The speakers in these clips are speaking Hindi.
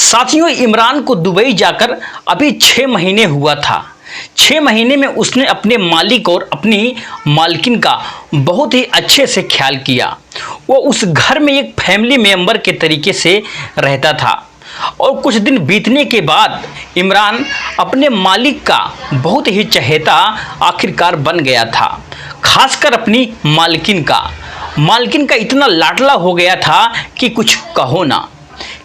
साथियों, इमरान को दुबई जाकर अभी 6 महीने हुआ था। 6 महीने में उसने अपने मालिक और अपनी मालकिन का बहुत ही अच्छे से ख्याल किया। वो उस घर में एक फैमिली मेंबर के तरीके से रहता था और कुछ दिन बीतने के बाद इमरान अपने मालिक का बहुत ही चहेता आखिरकार बन गया था। खासकर अपनी मालकिन का इतना लाडला हो गया था कि कुछ कहो ना,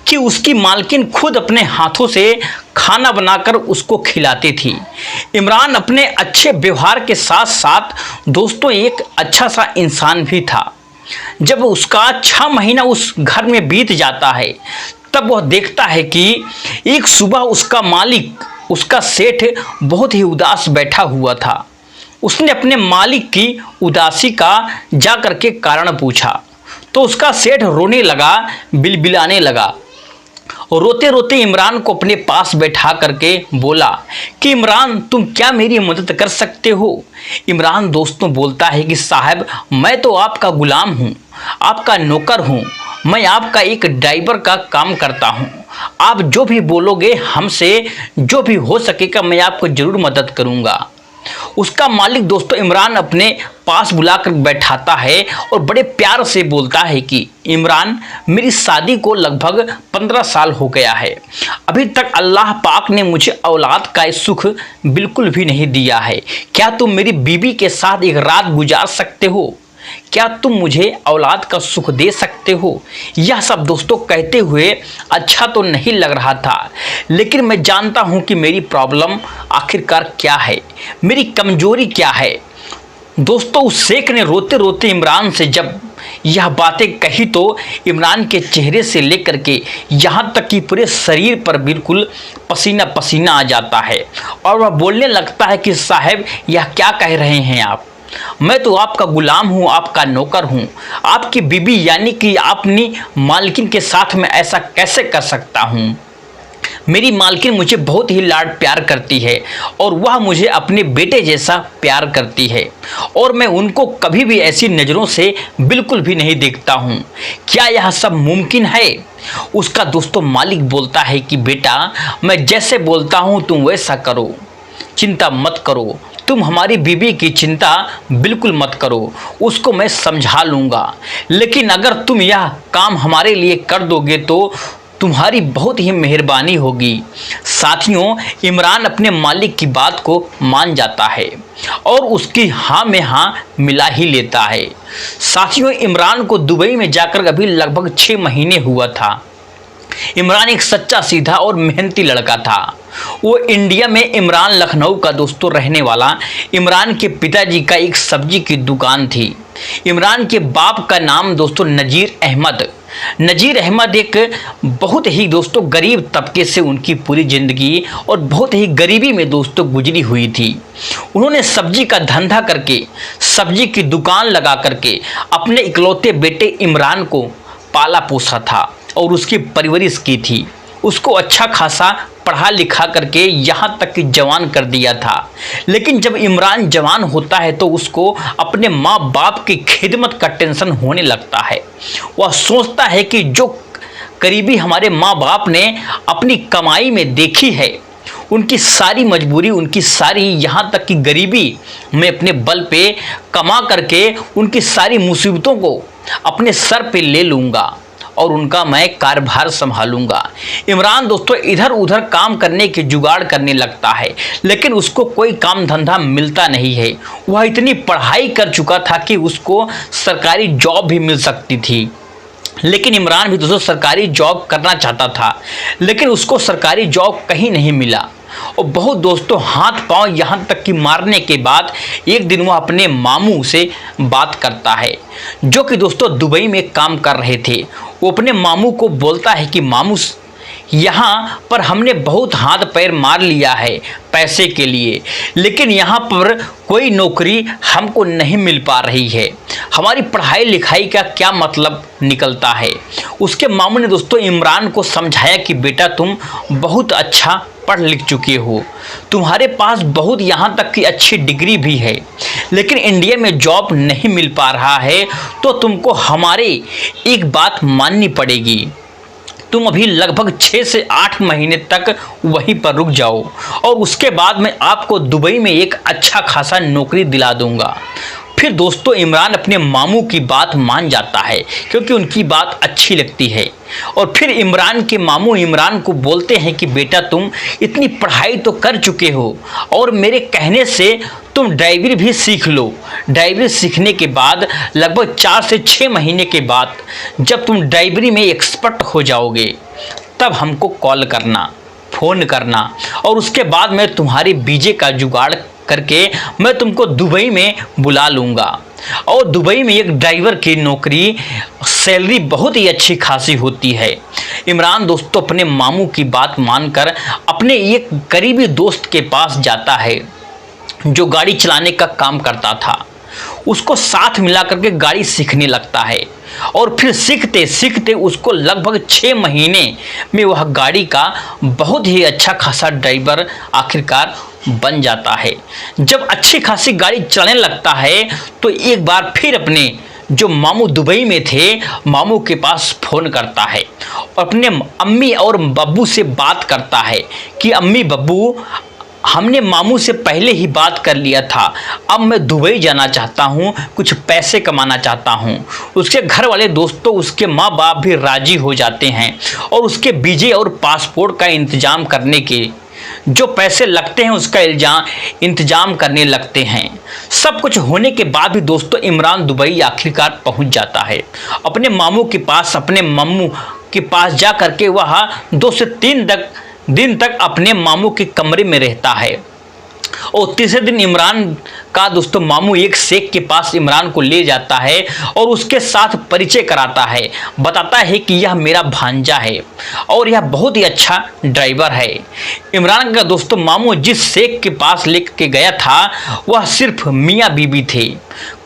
कि उसकी मालकिन खुद अपने हाथों से खाना बनाकर उसको खिलाती थी। इमरान अपने अच्छे व्यवहार के साथ साथ दोस्तों एक अच्छा सा इंसान भी था। जब उसका 6 महीना उस घर में बीत जाता है तब वह देखता है कि एक सुबह उसका मालिक, उसका सेठ बहुत ही उदास बैठा हुआ था। उसने अपने मालिक की उदासी का जा करके कारण पूछा तो उसका सेठ रोने लगा, बिलबिलाने लगा। रोते रोते इमरान को अपने पास बैठा करके बोला कि इमरान, तुम क्या मेरी मदद कर सकते हो। इमरान दोस्तों बोलता है कि साहब, मैं तो आपका गुलाम हूँ, आपका नौकर हूँ, मैं आपका एक ड्राइवर का काम करता हूँ। आप जो भी बोलोगे, हमसे जो भी हो सकेगा मैं आपको ज़रूर मदद करूँगा। उसका मालिक दोस्तों इमरान अपने पास बुलाकर बैठाता है और बड़े प्यार से बोलता है कि इमरान, मेरी शादी को लगभग 15 साल हो गया है। अभी तक अल्लाह पाक ने मुझे औलाद का सुख बिल्कुल भी नहीं दिया है। क्या तुम मेरी बीवी के साथ एक रात गुजार सकते हो? क्या तुम मुझे औलाद का सुख दे सकते हो? यह सब दोस्तों कहते हुए अच्छा तो नहीं लग रहा था, लेकिन मैं जानता हूं कि मेरी प्रॉब्लम आखिरकार क्या है, मेरी कमजोरी क्या है। दोस्तों उस शेख ने रोते रोते इमरान से जब यह बातें कही तो इमरान के चेहरे से लेकर के यहाँ तक कि पूरे शरीर पर बिल्कुल पसीना पसीना आ जाता है और वह बोलने लगता है कि साहब, यह क्या कह रहे हैं आप? मैं तो आपका गुलाम हूँ, आपका नौकर हूँ। आपकी बीबी यानी कि अपनी मालकिन के साथ मैं ऐसा कैसे कर सकता हूँ? मेरी मालकिन मुझे बहुत ही लाड प्यार करती है और वह मुझे अपने बेटे जैसा प्यार करती है और मैं उनको कभी भी ऐसी नज़रों से बिल्कुल भी नहीं देखता हूँ। क्या यह सब मुमकिन है? उसका दोस्तों मालिक बोलता है कि बेटा, मैं जैसे बोलता हूँ तुम वैसा करो, चिंता मत करो, तुम हमारी बीबी की चिंता बिल्कुल मत करो, उसको मैं समझा लूँगा। लेकिन अगर तुम यह काम हमारे लिए कर दोगे तो तुम्हारी बहुत ही मेहरबानी होगी। साथियों, इमरान अपने मालिक की बात को मान जाता है और उसकी हाँ में हाँ मिला ही लेता है। साथियों, इमरान को दुबई में जाकर अभी लगभग 6 महीने हुआ था। इमरान एक सच्चा सीधा और मेहनती लड़का था। वो इंडिया में इमरान लखनऊ का दोस्तों रहने वाला। इमरान के पिताजी का एक सब्जी की दुकान थी। इमरान के बाप का नाम दोस्तों नजीर अहमद एक बहुत ही दोस्तों गरीब तबके से उनकी पूरी ज़िंदगी और बहुत ही गरीबी में दोस्तों गुजरी हुई थी। उन्होंने सब्जी का धंधा करके, सब्जी की दुकान लगा करके अपने इकलौते बेटे इमरान को पाला पोसा था और उसकी परवरिश की थी। उसको अच्छा खासा पढ़ा लिखा करके यहाँ तक कि जवान कर दिया था। लेकिन जब इमरान जवान होता है तो उसको अपने माँ बाप की खिदमत का टेंशन होने लगता है। वह सोचता है कि जो करीबी हमारे माँ बाप ने अपनी कमाई में देखी है, उनकी सारी मजबूरी, उनकी सारी यहाँ तक कि गरीबी मैं अपने बल पे कमा करके उनकी सारी मुसीबतों को अपने सर पे ले लूँगा और उनका मैं कार्यभार संभालूंगा। इमरान दोस्तों इधर उधर काम करने के जुगाड़ करने लगता है, लेकिन उसको कोई काम धंधा मिलता नहीं है। वह इतनी पढ़ाई कर चुका था कि उसको सरकारी जॉब भी मिल सकती थी। लेकिन इमरान भी दोस्तों सरकारी जॉब करना चाहता था, लेकिन उसको सरकारी जॉब कहीं नहीं मिला और बहुत दोस्तों हाथ पांव यहाँ तक कि मारने के बाद एक दिन वह अपने मामू से बात करता है, जो कि दोस्तों दुबई में काम कर रहे थे। वो अपने मामू को बोलता है कि मामू, यहाँ पर हमने बहुत हाथ पैर मार लिया है पैसे के लिए, लेकिन यहाँ पर कोई नौकरी हमको नहीं मिल पा रही है। हमारी पढ़ाई लिखाई का क्या मतलब निकलता है। उसके मामू ने दोस्तों इमरान को समझाया कि बेटा, तुम बहुत अच्छा पढ़ लिख चुके हो, तुम्हारे पास बहुत यहाँ तक की अच्छी डिग्री भी है, लेकिन इंडिया में जॉब नहीं मिल पा रहा है तो तुमको हमारे एक बात माननी पड़ेगी। तुम अभी लगभग 6 से 8 महीने तक वहीं पर रुक जाओ और उसके बाद मैं आपको दुबई में एक अच्छा खासा नौकरी दिला दूंगा। फिर दोस्तों इमरान अपने मामू की बात मान जाता है क्योंकि उनकी बात अच्छी लगती है। और फिर इमरान के मामू इमरान को बोलते हैं कि बेटा तुम इतनी पढ़ाई तो कर चुके हो और मेरे कहने से तुम ड्राइवरी भी सीख लो। ड्राइवरी सीखने के बाद लगभग 4 से 6 महीने के बाद जब तुम ड्राइवरी में एक्सपर्ट हो जाओगे तब हमको कॉल करना, फ़ोन करना और उसके बाद मैं तुम्हारे वीजे का जुगाड़ करके मैं तुमको दुबई में बुला लूँगा। और दुबई में एक ड्राइवर की नौकरी, सैलरी बहुत ही अच्छी खासी होती है। इमरान दोस्तों अपने मामू की बात मानकर अपने एक करीबी दोस्त के पास जाता है जो गाड़ी चलाने का काम करता था। उसको साथ मिला करके गाड़ी सीखने लगता है और फिर सीखते सीखते उसको लगभग 6 महीने में वह गाड़ी का बहुत ही अच्छा खासा ड्राइवर आखिरकार बन जाता है। जब अच्छी खासी गाड़ी चलाने लगता है तो एक बार फिर अपने जो मामू दुबई में थे मामू के पास फ़ोन करता है और अपने अम्मी और बब्बू से बात करता है कि अम्मी बब्बू हमने मामू से पहले ही बात कर लिया था, अब मैं दुबई जाना चाहता हूँ, कुछ पैसे कमाना चाहता हूँ। उसके घर वाले दोस्तों उसके माँ बाप भी राज़ी हो जाते हैं और उसके वीजे और पासपोर्ट का इंतज़ाम करने के जो पैसे लगते हैं उसका इंतजाम करने लगते हैं। सब कुछ होने के बाद भी दोस्तों इमरान दुबई आखिरकार पहुंच जाता है। अपने मामू के पास, अपने मम्मू के पास जा करके वह 2 से 3 दिन तक अपने मामू के कमरे में रहता है। और तीसरे दिन इमरान का दोस्तों मामू एक शेख के पास इमरान को ले जाता है और उसके साथ परिचय कराता है, बताता है कि यह मेरा भांजा है और यह बहुत ही अच्छा ड्राइवर है। इमरान का दोस्तों मामू जिस शेख के पास लेके गया था वह सिर्फ मियाँ बीबी थे।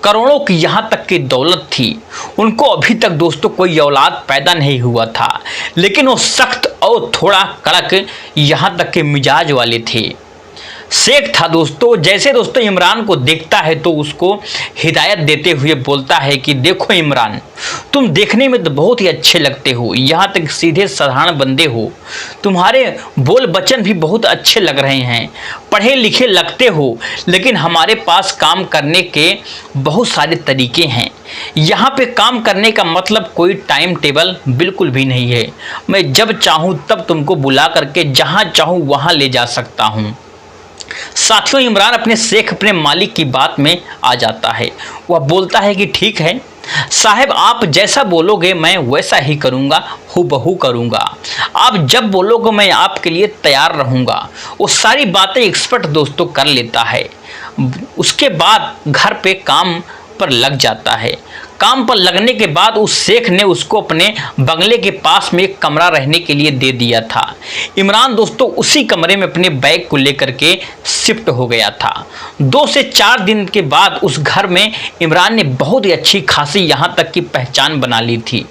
करोड़ों की यहाँ तक की दौलत थी। उनको अभी तक दोस्तों कोई औलाद पैदा नहीं हुआ था, लेकिन वो सख्त और थोड़ा कड़क यहाँ तक के मिजाज वाले थे। शेख था दोस्तों। जैसे दोस्तों इमरान को देखता है तो उसको हिदायत देते हुए बोलता है कि देखो इमरान, तुम देखने में तो बहुत ही अच्छे लगते हो, यहाँ तक सीधे साधारण बंदे हो, तुम्हारे बोल बचन भी बहुत अच्छे लग रहे हैं, पढ़े लिखे लगते हो, लेकिन हमारे पास काम करने के बहुत सारे तरीके हैं। यहाँ पे काम करने का मतलब कोई टाइम टेबल बिल्कुल भी नहीं है। मैं जब चाहूँ तब तुमको बुला करके जहाँ चाहूँ वहाँ ले जा सकता हूँ। साथियों इमरान अपने शेख, अपने मालिक की बात में आ जाता है। वह बोलता है कि ठीक है साहब, आप जैसा बोलोगे मैं वैसा ही करूँगा, हूबहू करूँगा। आप जब बोलोगे मैं आपके लिए तैयार रहूँगा। वो सारी बातें एक्सपर्ट दोस्तों कर लेता है। उसके बाद घर पे काम पर लग जाता है। काम पर लगने के बाद उस शेख ने उसको अपने बंगले के पास में एक कमरा रहने के लिए दे दिया था। इमरान दोस्तों उसी कमरे में अपने बैग को लेकर के शिफ्ट हो गया था। 2 से 4 दिन के बाद उस घर में इमरान ने बहुत ही अच्छी खासी यहाँ तक की पहचान बना ली थी।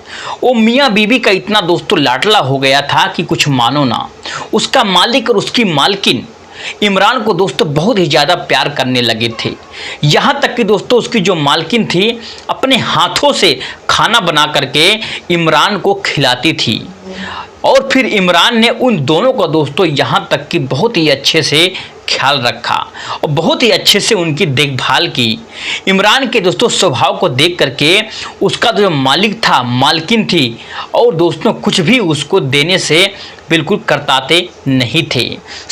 वो मियाँ बीबी का इतना दोस्तों लाडला हो गया था कि कुछ मानो ना। उसका मालिक और उसकी मालकिन इमरान को दोस्तों बहुत ही ज़्यादा प्यार करने लगे थे। यहाँ तक कि दोस्तों उसकी जो मालकिन थी अपने हाथों से खाना बना करके इमरान को खिलाती थी और फिर इमरान ने उन दोनों को दोस्तों यहाँ तक कि बहुत ही अच्छे से ख्याल रखा और बहुत ही अच्छे से उनकी देखभाल की। इमरान के दोस्तों स्वभाव को देख करके उसका जो मालिक था, मालकिन थी और दोस्तों कुछ भी उसको देने से बिल्कुल करताते नहीं थे।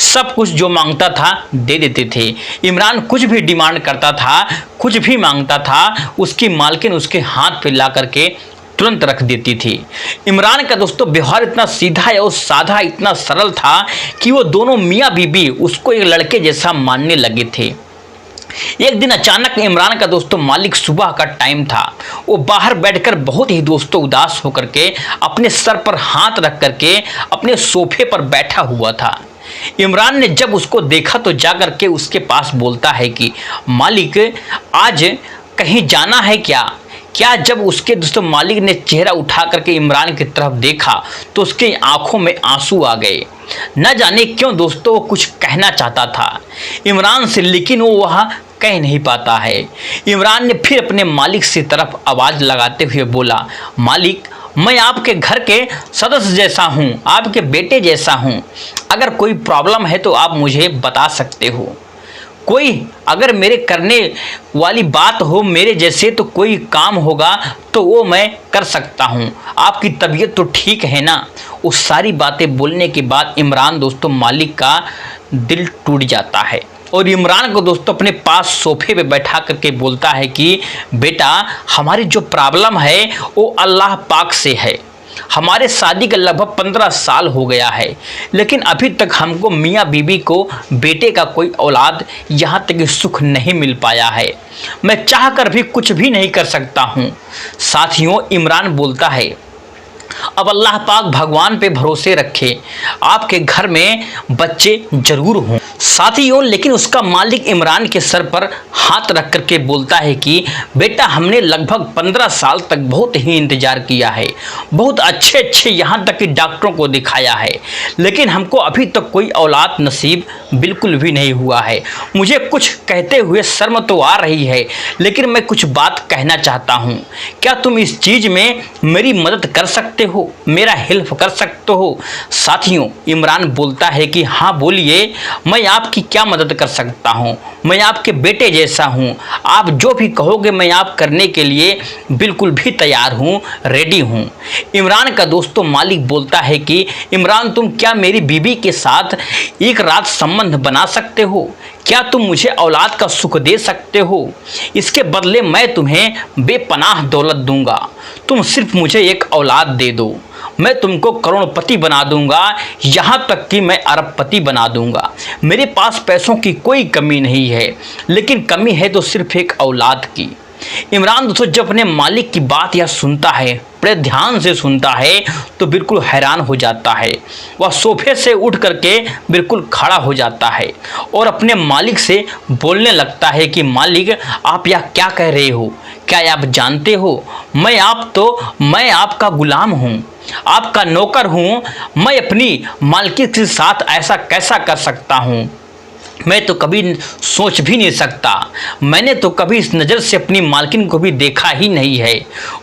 सब कुछ जो मांगता था दे देते थे। इमरान कुछ भी डिमांड करता था, कुछ भी मांगता था, उसकी मालकिन उसके हाथ पे ला करके तुरंत रख देती थी। इमरान का दोस्तों व्यवहार इतना सीधा और साधा, इतना सरल था कि वो दोनों मियाँ बीबी उसको एक लड़के जैसा मानने लगे थे। एक दिन अचानक इमरान का दोस्तों मालिक, सुबह का टाइम था, वो बाहर बैठकर बहुत ही दोस्तों उदास होकर के अपने सर पर हाथ रख करके अपने सोफे पर बैठा हुआ था। इमरान ने जब उसको देखा तो जाकर के उसके पास बोलता है कि मालिक आज कहीं जाना है क्या? जब उसके दोस्तों मालिक ने चेहरा उठा करके इमरान की तरफ देखा तो उसके आंखों में आंसू आ गए। न जाने क्यों दोस्तों वो कुछ कहना चाहता था इमरान से, लेकिन वो वह कह नहीं पाता है। इमरान ने फिर अपने मालिक से तरफ आवाज़ लगाते हुए बोला, मालिक मैं आपके घर के सदस्य जैसा हूँ, आपके बेटे जैसा हूँ। अगर कोई प्रॉब्लम है तो आप मुझे बता सकते हो। कोई अगर मेरे करने वाली बात हो मेरे जैसे, तो कोई काम होगा तो वो मैं कर सकता हूँ। आपकी तबीयत तो ठीक है ना। वो सारी बातें बोलने के बाद इमरान दोस्तों मालिक का दिल टूट जाता है और इमरान को दोस्तों अपने पास सोफे पे बैठा करके बोलता है कि बेटा, हमारी जो प्रॉब्लम है वो अल्लाह पाक से है। हमारे शादी का लगभग 15 साल हो गया है, लेकिन अभी तक हमको मियाँ बीबी को बेटे का कोई औलाद यहाँ तक सुख नहीं मिल पाया है। मैं चाह कर भी कुछ भी नहीं कर सकता हूँ। साथियों, इमरान बोलता है अब अल्लाह पाक भगवान पे भरोसे रखे, आपके घर में बच्चे जरूर हों। साथियों, लेकिन उसका मालिक इमरान के सर पर हाथ रख करके बोलता है कि बेटा, हमने लगभग 15 साल तक बहुत ही इंतजार किया है, बहुत अच्छे यहाँ तक कि डॉक्टरों को दिखाया है, लेकिन हमको अभी तक कोई औलाद नसीब बिल्कुल भी नहीं हुआ है। मुझे कुछ कहते हुए शर्म तो आ रही है, लेकिन मैं कुछ बात कहना चाहता हूँ। क्या तुम इस चीज़ में मेरी मदद कर सकते हो, मेरा हेल्प कर सकते हो? साथियों, इमरान बोलता है कि हाँ बोलिए, मैं आपकी क्या मदद कर सकता हूँ। मैं आपके बेटे जैसा हूँ, आप जो भी कहोगे मैं आप करने के लिए बिल्कुल भी तैयार हूँ, रेडी हूँ। इमरान का दोस्तों मालिक बोलता है कि इमरान, तुम क्या मेरी बीबी के साथ एक रात संबंध बना सकते हो? क्या तुम मुझे औलाद का सुख दे सकते हो? इसके बदले मैं तुम्हें बेपनाह दौलत दूंगा। तुम सिर्फ मुझे एक औलाद दे दो, मैं तुमको करोड़पति बना दूंगा, यहाँ तक कि मैं अरबपति बना दूंगा। मेरे पास पैसों की कोई कमी नहीं है, लेकिन कमी है तो सिर्फ एक औलाद की। इमरान दोस्तों जब अपने मालिक की बात यह सुनता है, बड़े ध्यान से सुनता है, तो बिल्कुल हैरान हो जाता है। वह सोफे से उठ करके बिल्कुल खड़ा हो जाता है और अपने मालिक से बोलने लगता है कि मालिक, आप यह क्या कह रहे हो? क्या आप जानते हो मैं आपका गुलाम हूँ, आपका नौकर हूँ। मैं अपनी मालकिन के साथ ऐसा कैसा कर सकता हूँ? मैं तो कभी सोच भी नहीं सकता। मैंने तो कभी इस नज़र से अपनी मालकिन को भी देखा ही नहीं है।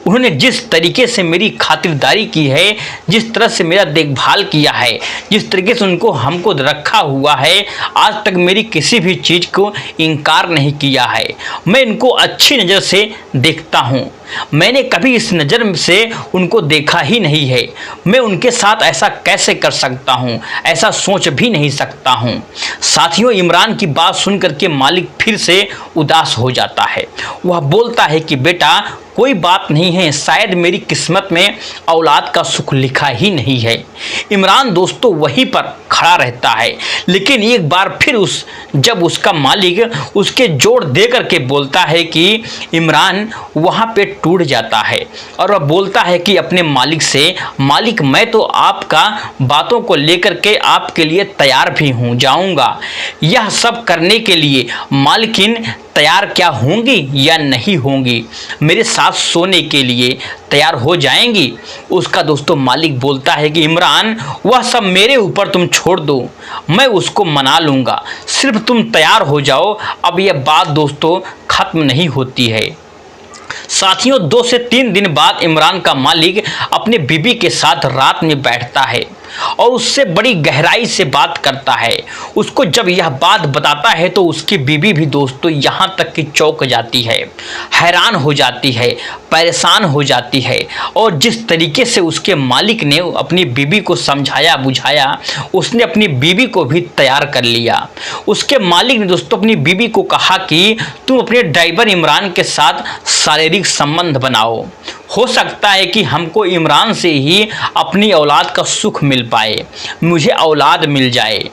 उन्होंने जिस तरीके से मेरी खातिरदारी की है, जिस तरह से मेरा देखभाल किया है, जिस तरीके से हमको रखा हुआ है, आज तक मेरी किसी भी चीज़ को इनकार नहीं किया है। मैं इनको अच्छी नज़र से देखता हूँ। मैंने कभी इस नज़र से उनको देखा ही नहीं है। मैं उनके साथ ऐसा कैसे कर सकता हूँ? ऐसा सोच भी नहीं सकता हूँ। साथियों, इमरान की बात सुनकर के मालिक फिर से उदास हो जाता है। वह बोलता है कि बेटा, कोई बात नहीं है, शायद मेरी किस्मत में औलाद का सुख लिखा ही नहीं है। इमरान दोस्तों वहीं पर खड़ा रहता है, लेकिन एक बार फिर जब उसका मालिक उसके जोड़ दे करके बोलता है कि इमरान वहाँ पे टूट जाता है और वह बोलता है कि अपने मालिक से, मालिक, मैं तो आपका बातों को लेकर के आपके लिए तैयार भी हूँ, जाऊँगा। यह सब करने के लिए मालकिन तैयार क्या होंगी या नहीं होंगी? मेरे साथ सोने के लिए तैयार हो जाएंगी? उसका दोस्तों मालिक बोलता है कि इमरान, वह सब मेरे ऊपर तुम छोड़ दो, मैं उसको मना लूँगा, सिर्फ तुम तैयार हो जाओ। अब यह बात दोस्तों ख़त्म नहीं होती है। साथियों, 2 से 3 दिन बाद इमरान का मालिक अपने बीबी के साथ रात में बैठता है और उससे बड़ी गहराई से बात करता है। उसको जब यह बात बताता है तो उसकी बीबी भी दोस्तों यहाँ तक कि चौंक जाती है, हैरान हो जाती है, परेशान हो जाती है। और जिस तरीके से उसके मालिक ने अपनी बीबी को समझाया बुझाया, उसने अपनी बीबी को भी तैयार कर लिया। उसके मालिक ने दोस्तों अपनी बीबी को कहा कि तुम अपने ड्राइवर इमरान के साथ शारीरिक संबंध बनाओ, हो सकता है कि हमको इमरान से ही अपनी औलाद का सुख मिल पाए, मुझे औलाद मिल जाए।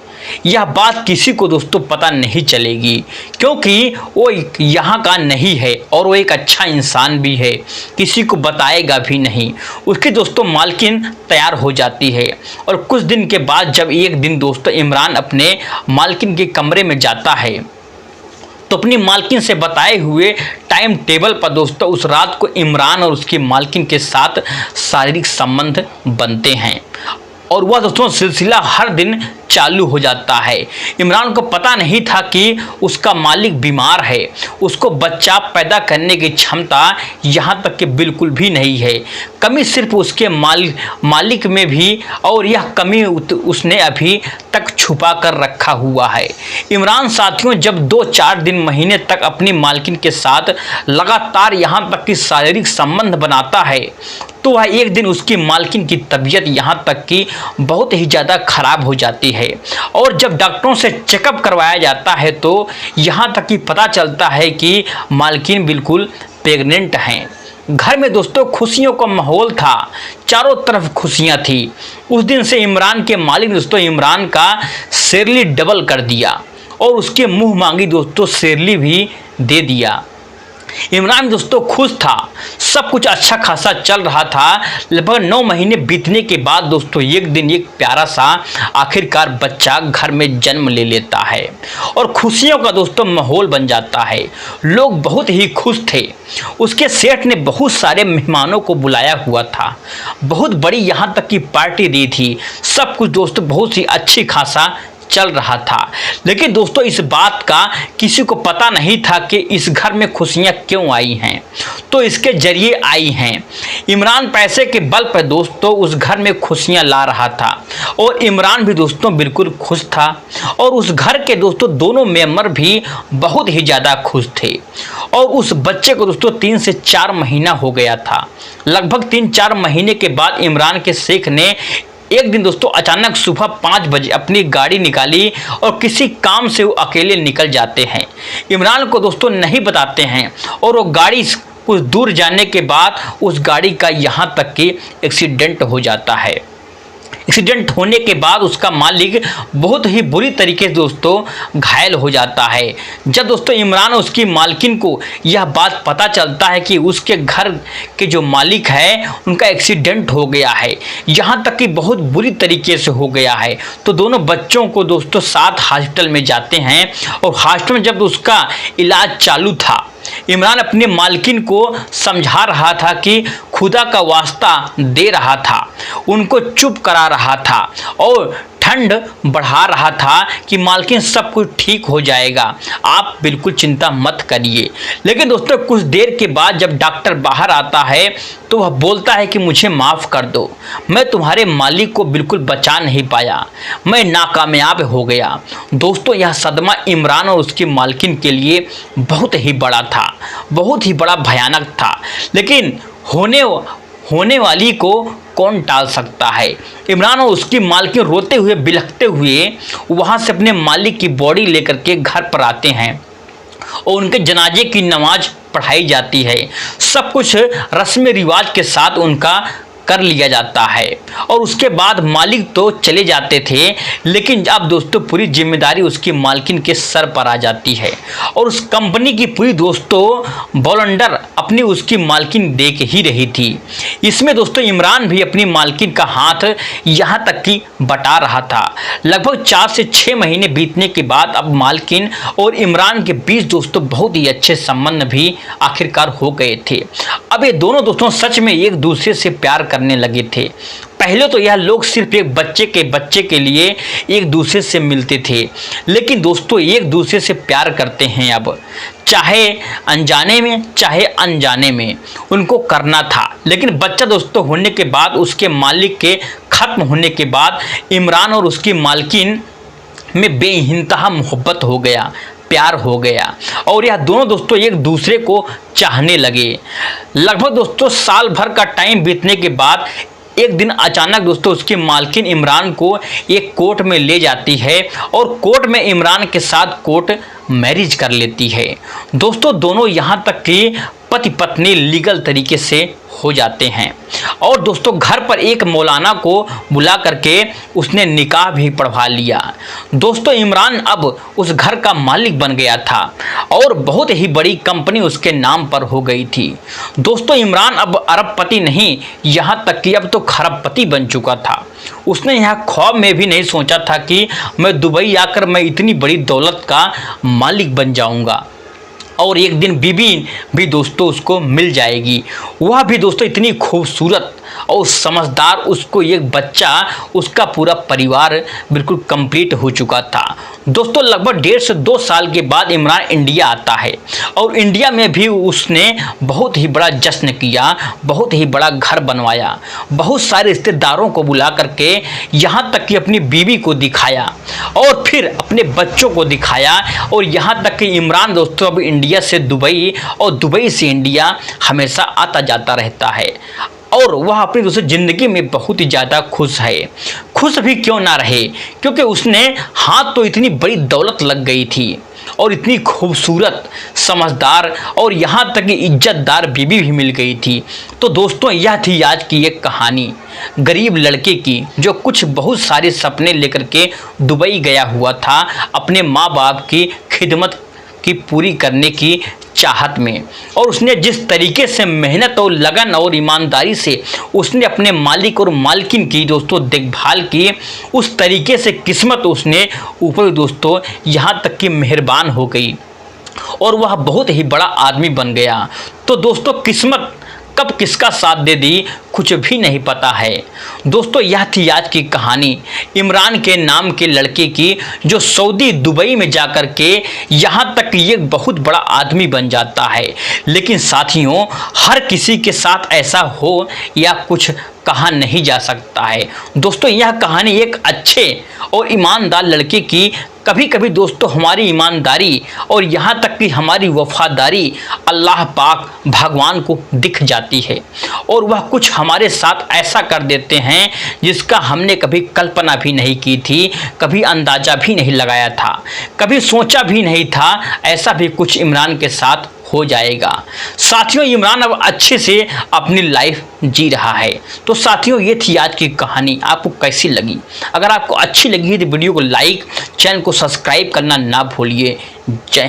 यह बात किसी को दोस्तों पता नहीं चलेगी, क्योंकि वो यहाँ का नहीं है और वो एक अच्छा इंसान भी है, किसी को बताएगा भी नहीं। उसकी दोस्तों मालकिन तैयार हो जाती है और कुछ दिन के बाद जब एक दिन दोस्तों इमरान अपने मालकिन के कमरे में जाता है तो अपनी मालकिन से बताए हुए टाइम टेबल पर दोस्तों उस रात को इमरान और उसकी मालकिन के साथ शारीरिक संबंध बनते हैं और वह दोस्तों सिलसिला हर दिन चालू हो जाता है। इमरान को पता नहीं था कि उसका मालिक बीमार है, उसको बच्चा पैदा करने की क्षमता यहाँ तक कि बिल्कुल भी नहीं है। कमी सिर्फ उसके मालिक में भी, और यह कमी उसने अभी तक छुपा कर रखा हुआ है। इमरान साथियों जब 2-4 दिन महीने तक अपनी मालकिन के साथ लगातार यहाँ तक कि शारीरिक संबंध बनाता है, तो वह एक दिन उसकी मालकिन की तबीयत यहाँ तक कि बहुत ही ज़्यादा खराब हो जाती है। और जब डॉक्टरों से चेकअप करवाया जाता है तो यहाँ तक कि पता चलता है कि मालकिन बिल्कुल प्रेग्नेंट हैं। घर में दोस्तों खुशियों का माहौल था, चारों तरफ खुशियाँ थी। उस दिन से इमरान के मालिक दोस्तों इमरान का सैलरी डबल कर दिया और उसके मुँह मांगी दोस्तों सैलरी भी दे दिया। इमरान दोस्तों खुश था, सब कुछ अच्छा खासा चल रहा था। लगभग 9 महीने बीतने के बाद दोस्तों एक दिन एक प्यारा सा आखिरकार बच्चा घर में जन्म ले लेता है और खुशियों का दोस्तों माहौल बन जाता है। लोग बहुत ही खुश थे। उसके सेठ ने बहुत सारे मेहमानों को बुलाया हुआ था, बहुत बड़ी यहाँ तक की पार्टी दी थी। सब कुछ दोस्तों बहुत ही अच्छी खासा चल रहा था। लेकिन दोस्तों इस बात का किसी को पता नहीं था कि इस घर में खुशियां क्यों आई हैं। तो इसके जरिए आई हैं। इमरान पैसे के बल पर दोस्तों उस घर में खुशियां ला रहा था और इमरान भी दोस्तों बिल्कुल खुश था और उस घर के दोस्तों दोनों मेंबर भी बहुत ही ज़्यादा खुश थे। और उस बच्चे को दोस्तों 3 से 4 महीना हो गया था। लगभग 3-4 महीने के बाद इमरान के शेख ने एक दिन दोस्तों अचानक सुबह 5 बजे अपनी गाड़ी निकाली और किसी काम से वो अकेले निकल जाते हैं। इमरान को दोस्तों नहीं बताते हैं और वो गाड़ी कुछ दूर जाने के बाद उस गाड़ी का यहाँ तक कि एक्सीडेंट हो जाता है। एक्सीडेंट होने के बाद उसका मालिक बहुत ही बुरी तरीके से दोस्तों घायल हो जाता है। जब दोस्तों इमरान और उसकी मालकिन को यह बात पता चलता है कि उसके घर के जो मालिक है उनका एक्सीडेंट हो गया है, यहाँ तक कि बहुत बुरी तरीके से हो गया है, तो दोनों बच्चों को दोस्तों साथ हॉस्पिटल में जाते हैं। और हॉस्पिटल में जब उसका इलाज चालू था, इमरान अपने मालकिन को समझा रहा था कि खुदा का वास्ता दे रहा था, उनको चुप करा रहा था और ठंड बढ़ा रहा था कि मालकिन सब कुछ ठीक हो जाएगा, आप बिल्कुल चिंता मत करिए। लेकिन दोस्तों कुछ देर के बाद जब डॉक्टर बाहर आता है तो वह बोलता है कि मुझे माफ़ कर दो, मैं तुम्हारे मालिक को बिल्कुल बचा नहीं पाया, मैं नाकामयाब हो गया। दोस्तों यह सदमा इमरान और उसकी मालकिन के लिए बहुत ही बड़ा था, बहुत ही बड़ा भयानक था। लेकिन होने वाली को कौन टाल सकता है। इमरान और उसकी मालकिन रोते हुए बिलखते हुए वहाँ से अपने मालिक की बॉडी लेकर के घर पर आते हैं और उनके जनाजे की नमाज पढ़ाई जाती है। सब कुछ रस्म रिवाज के साथ उनका कर लिया जाता है और उसके बाद मालिक तो चले जाते थे, लेकिन अब दोस्तों पूरी जिम्मेदारी उसकी मालकिन के सर पर आ जाती है और उस कंपनी की पूरी दोस्तों बॉलंडर अपनी उसकी मालकिन देख ही रही थी। इसमें दोस्तों इमरान भी अपनी मालकिन का हाथ यहाँ तक कि बटा रहा था। लगभग 4 से 6 महीने बीतने के बाद अब मालकिन और इमरान के बीच दोस्तों बहुत ही अच्छे संबंध भी आखिरकार हो गए थे। अब ये दोनों दोस्तों सच में एक दूसरे से प्यार करने लगे थे। पहले तो यह लोग सिर्फ एक बच्चे के लिए एक दूसरे से मिलते थे, लेकिन दोस्तों एक दूसरे से प्यार करते हैं अब, चाहे अनजाने में चाहे अनजाने में उनको करना था। लेकिन बच्चा दोस्तों होने के बाद, उसके मालिक के खत्म होने के बाद इमरान और उसकी मालकिन में बेइंतहा मोहब्बत हो गया, प्यार हो गया और यह दोनों दोस्तों एक दूसरे को चाहने लगे। लगभग दोस्तों साल भर का टाइम बीतने के बाद एक दिन अचानक दोस्तों उसकी मालकिन इमरान को एक कोर्ट में ले जाती है और कोर्ट में इमरान के साथ कोर्ट मैरिज कर लेती है। दोस्तों दोनों यहाँ तक कि पति पत्नी लीगल तरीके से हो जाते हैं और दोस्तों घर पर एक मौलाना को बुला करके उसने निकाह भी पढ़वा लिया। दोस्तों इमरान अब उस घर का मालिक बन गया था और बहुत ही बड़ी कंपनी उसके नाम पर हो गई थी। दोस्तों इमरान अब अरबपति नहीं, यहाँ तक कि अब तो खरबपति बन चुका था। उसने यहाँ ख्वाब में भी नहीं सोचा था कि मैं दुबई आकर मैं इतनी बड़ी दौलत का मालिक बन जाऊँगा और एक दिन बीबी भी दोस्तों उसको मिल जाएगी, वह भी दोस्तों इतनी खूबसूरत और समझदार उसको एक बच्चा, उसका पूरा परिवार बिल्कुल कंप्लीट हो चुका था। दोस्तों लगभग 1.5 से 2 साल के बाद इमरान इंडिया आता है और इंडिया में भी उसने बहुत ही बड़ा जश्न किया, बहुत ही बड़ा घर बनवाया, बहुत सारे रिश्तेदारों को बुला करके यहाँ तक कि अपनी बीवी को दिखाया और फिर अपने बच्चों को दिखाया। और यहाँ तक कि इमरान दोस्तों अब इंडिया से दुबई और दुबई से इंडिया हमेशा आता जाता रहता है और वह अपनी दोस्तों ज़िंदगी में बहुत ही ज़्यादा खुश है। खुश भी क्यों ना रहे, क्योंकि उसने हाथ तो इतनी बड़ी दौलत लग गई थी और इतनी खूबसूरत, समझदार और यहाँ तक कि इज्जतदार बीवी भी मिल गई थी। तो दोस्तों यह थी आज की एक कहानी गरीब लड़के की, जो कुछ बहुत सारे सपने लेकर के दुबई गया हुआ था अपने माँ बाप की खिदमत की पूरी करने की चाहत में। और उसने जिस तरीके से मेहनत और लगन और ईमानदारी से उसने अपने मालिक और मालकिन की दोस्तों देखभाल की, उस तरीके से किस्मत उसने ऊपर दोस्तों यहाँ तक कि मेहरबान हो गई और वह बहुत ही बड़ा आदमी बन गया। तो दोस्तों किस्मत कब किसका साथ दे दी कुछ भी नहीं पता है। दोस्तों यह थी आज की कहानी इमरान के नाम के लड़के की, जो सऊदी दुबई में जाकर के यहाँ तक ये बहुत बड़ा आदमी बन जाता है। लेकिन साथियों हर किसी के साथ ऐसा हो या कुछ कहा नहीं जा सकता है। दोस्तों यह कहानी एक अच्छे और ईमानदार लड़के की, कभी कभी दोस्तों हमारी ईमानदारी और यहाँ तक कि हमारी वफादारी अल्लाह पाक भगवान को दिख जाती है और वह कुछ हमारे साथ ऐसा कर देते हैं जिसका हमने कभी कल्पना भी नहीं की थी, कभी अंदाज़ा भी नहीं लगाया था, कभी सोचा भी नहीं था ऐसा भी कुछ इमरान के साथ हो जाएगा। साथियों इमरान अब अच्छे से अपनी लाइफ जी रहा है। तो साथियों ये थी आज की कहानी, आपको कैसी लगी? अगर आपको अच्छी लगी है तो वीडियो को लाइक, चैनल को सब्सक्राइब करना ना भूलिए। जय